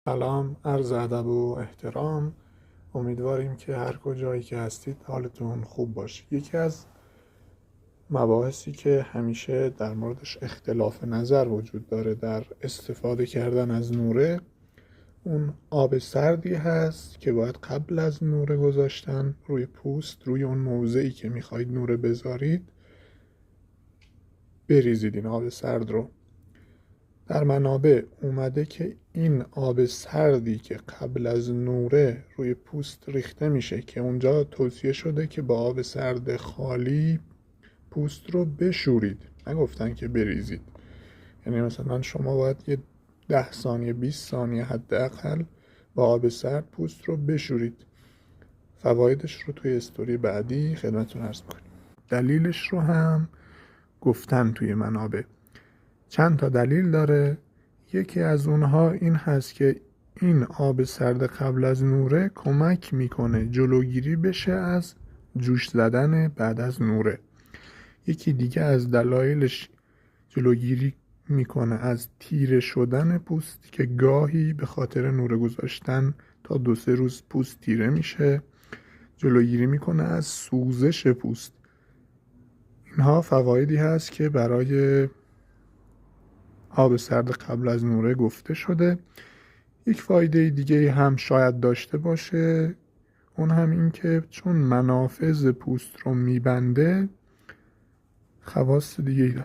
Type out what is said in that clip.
سلام، عرض ادب و احترام. امیدواریم که هر کجایی که هستید حالتون خوب باشه. یکی از مباحثی که همیشه در موردش اختلاف نظر وجود داره در استفاده کردن از نوره، اون آب سردی هست که باید قبل از نوره گذاشتن روی پوست، روی اون موضعی که میخواید نوره بذارید بریزید این آب سرد رو. در منابع اومده که این آب سردی که قبل از نوره روی پوست ریخته میشه که اونجا توصیه شده که با آب سرد خالی پوست رو بشورید، نگفتن که بریزید. یعنی مثلا شما باید یه 10 ثانیه 20 ثانیه حداقل با آب سرد پوست رو بشورید. فوایدش رو توی استوری بعدی خدمتتون عرض می‌کنیم. دلیلش رو هم گفتن توی منابع، چند تا دلیل داره. یکی از اونها این هست که این آب سرد قبل از نوره کمک میکنه جلوگیری بشه از جوش زدن بعد از نوره. یکی دیگه از دلایلش جلوگیری میکنه از تیره شدن پوست که گاهی به خاطر نوره گذاشتن تا 2-3 روز پوست تیره میشه. جلوگیری میکنه از سوزش پوست. اینها فوایدی هست که برای آب سرد قبل از نوره گفته شده. یک فایده دیگه هم شاید داشته باشه، اون هم این که چون منافذ پوست رو میبنده خواص دیگه